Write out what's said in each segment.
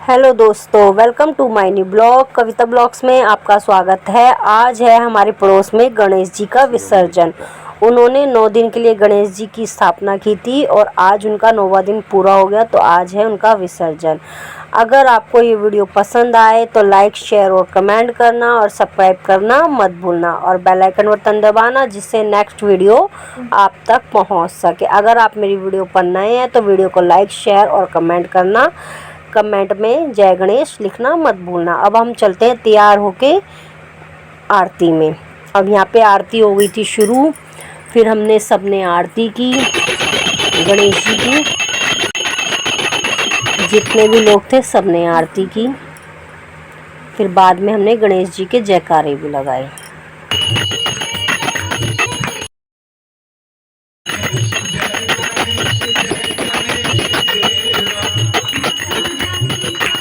Hello दोस्तों, welcome to my new blog. Kavita blogs में आपका स्वागत है। आज है हमारे पड़ोस में गणेश जी का विसर्जन। उन्होंने 9 दिन के लिए गणेश जी की स्थापना की थी और आज उनका 9वां दिन पूरा हो गया, तो आज है उनका विसर्जन। अगर आपको ये वीडियो पसंद आए तो लाइक, शेयर और कमेंट करना और सब्सक्राइब करना मत भूलना और बेल आइकन बटन दबाना, जिससे नेक्स्ट वीडियो आप तक पहुंच सके। अगर आप मेरी वीडियो पर नए हैं तो वीडियो को लाइक, शेयर और कमेंट करना। कमेंट में जय गणेश लिखना मत भूलना। अब हम चलते हैं तैयार होके आरती में। अब यहाँ पे आरती हो गई थी शुरू, फिर हमने सबने आरती की गणेश जी की। जितने भी लोग थे सबने आरती की। फिर बाद में हमने गणेश जी के जयकारे भी लगाए।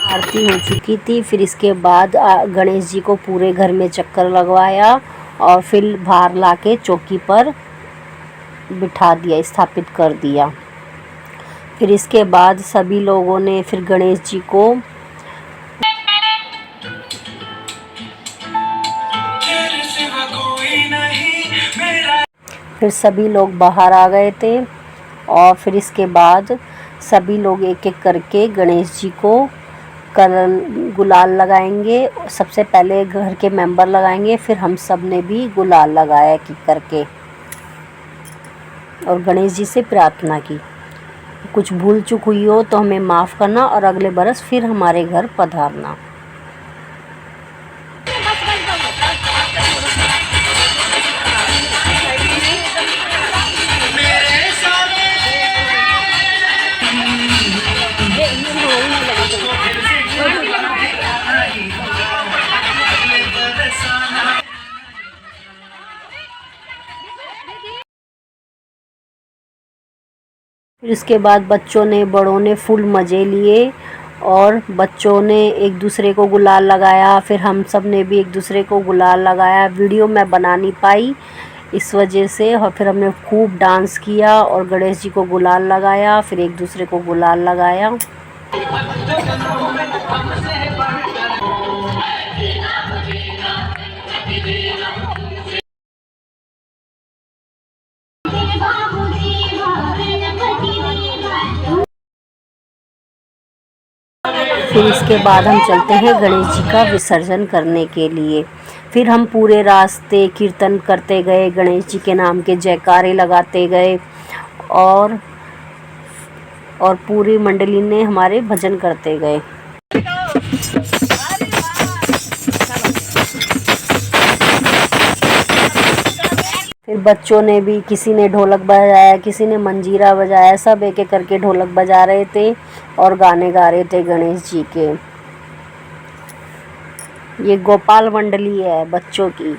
आरती हो चुकी थी। फिर इसके बाद गणेश जी को पूरे घर में चक्कर लगवाया और फिर बाहर लाके चौकी पर बिठा दिया, स्थापित कर दिया। फिर इसके बाद सभी लोगों ने फिर गणेश जी को फिर सभी लोग बाहर आ गए थे और फिर इसके बाद सभी लोग एक एक करके गणेश जी को कलर गुलाल लगाएंगे। सबसे पहले घर के मेंबर लगाएंगे, फिर हम सब ने भी गुलाल लगाया एक एक करके और गणेश जी से प्रार्थना की। कुछ भूल चूक हुई हो तो हमें माफ़ करना और अगले बरस फिर हमारे घर पधारना। फिर इसके बाद बच्चों ने बड़ों ने फुल मज़े लिए और बच्चों ने एक दूसरे को गुलाल लगाया। फिर हम सब ने भी एक दूसरे को गुलाल लगाया। वीडियो मैं बना नहीं पाई इस वजह से। और फिर हमने खूब डांस किया और गणेश जी को गुलाल लगाया, फिर एक दूसरे को गुलाल लगाया। फिर इसके बाद हम चलते हैं गणेश जी का विसर्जन करने के लिए। फिर हम पूरे रास्ते कीर्तन करते गए, गणेश जी के नाम के जयकारे लगाते गए और पूरी मंडली ने हमारे भजन करते गए। फिर बच्चों ने भी, किसी ने ढोलक बजाया, किसी ने मंजीरा बजाया, सब एक एक करके ढोलक बजा रहे थे और गाने गा रहे थे गणेश जी के। ये गोपाल मंडली है बच्चों की।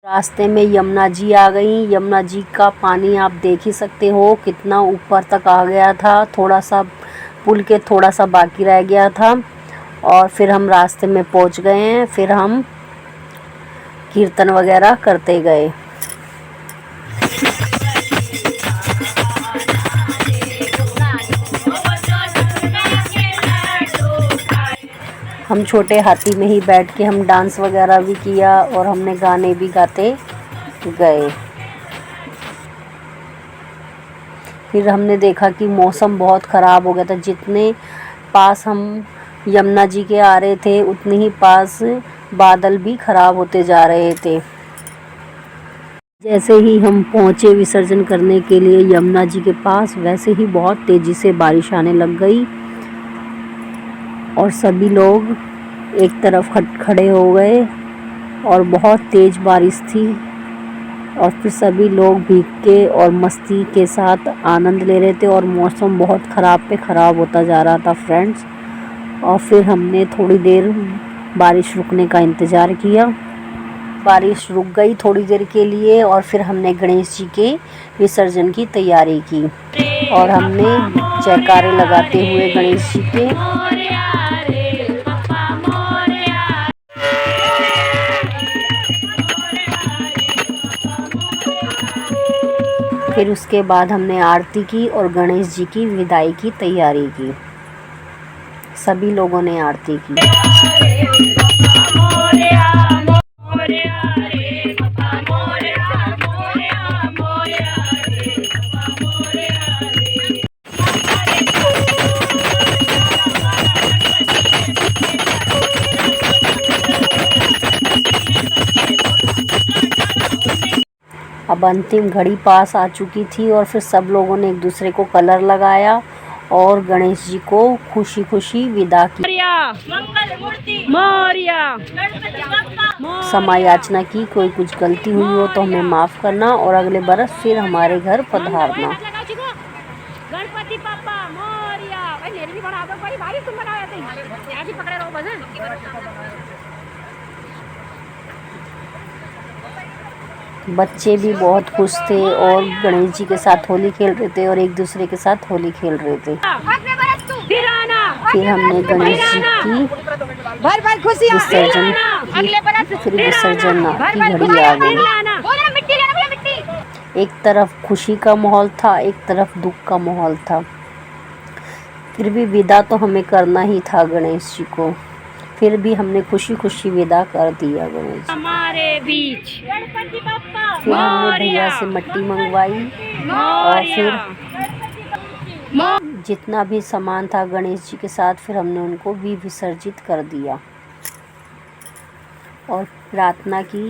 रास्ते में यमुना जी आ गई। यमुना जी का पानी आप देख ही सकते हो कितना ऊपर तक आ गया था। थोड़ा सा पुल के थोड़ा सा बाकी रह गया था और फिर हम रास्ते में पहुंच गए हैं। फिर हम कीर्तन वगैरह करते गए। हम छोटे हाथी में ही बैठ के हम डांस वगैरह भी किया और हमने गाने भी गाते गए। फिर हमने देखा कि मौसम बहुत ख़राब हो गया था। जितने पास हम यमुना जी के आ रहे थे उतने ही पास बादल भी ख़राब होते जा रहे थे। जैसे ही हम पहुँचे विसर्जन करने के लिए यमुना जी के पास, वैसे ही बहुत तेज़ी से बारिश आने लग गई और सभी लोग एक तरफ खड़े हो गए और बहुत तेज़ बारिश थी और फिर सभी लोग भीग के और मस्ती के साथ आनंद ले रहे थे और मौसम बहुत ख़राब पे ख़राब होता जा रहा था फ्रेंड्स। और फिर हमने थोड़ी देर बारिश रुकने का इंतज़ार किया। बारिश रुक गई थोड़ी देर के लिए और फिर हमने गणेश जी के विसर्जन की तैयारी की और हमने जयकारे लगाते हुए गणेश जी के फिर उसके बाद हमने आरती की और गणेश जी की विदाई की तैयारी की। सभी लोगों ने आरती की। अब अंतिम घड़ी पास आ चुकी थी और फिर सब लोगों ने एक दूसरे को कलर लगाया और गणेश जी को खुशी खुशी विदा की। क्षमा याचना की, कोई कुछ गलती हुई हो तो हमें माफ़ करना और अगले बरस फिर हमारे घर पधारना। गणपति पापा मोरिया। भाई मेरी भी बना दो भाई, भाई तुम बनाओ ऐसे ही पकड़े रहो भजन। बच्चे भी बहुत खुश थे और गणेश जी के साथ होली खेल रहे थे और एक दूसरे के साथ होली खेल रहे थे। फिर हमने गणेश जी की विसर्जन की, फिर विसर्जन की घड़ी आ गई। एक तरफ खुशी का माहौल था, एक तरफ दुख का माहौल था। फिर भी विदा तो हमें करना ही था गणेश जी को। फिर भी हमने खुशी खुशी विदा कर दिया गणेश जी हमारे बीच। गणपति बप्पा फिर हमने भैया से मट्टी मंगवाई और फिर जितना भी सामान था गणेश जी के साथ फिर हमने उनको भी विसर्जित कर दिया और प्रार्थना की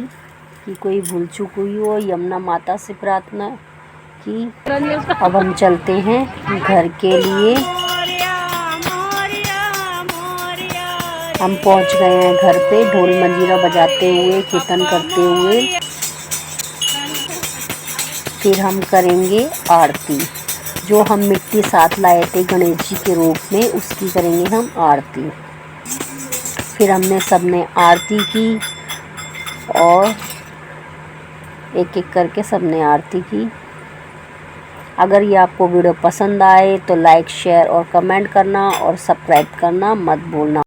कि कोई भूल चूक हुई हो, यमुना माता से प्रार्थना की। अब हम चलते हैं घर के लिए। हम पहुंच गए हैं घर पे, ढोल मंजीरा बजाते हुए, कीर्तन करते हुए। फिर हम करेंगे आरती। जो हम मिट्टी साथ लाए थे गणेश जी के रूप में, उसकी करेंगे हम आरती। फिर हमने सबने आरती की और एक एक करके सबने आरती की। अगर ये आपको वीडियो पसंद आए तो लाइक, शेयर और कमेंट करना और सब्सक्राइब करना मत भूलना।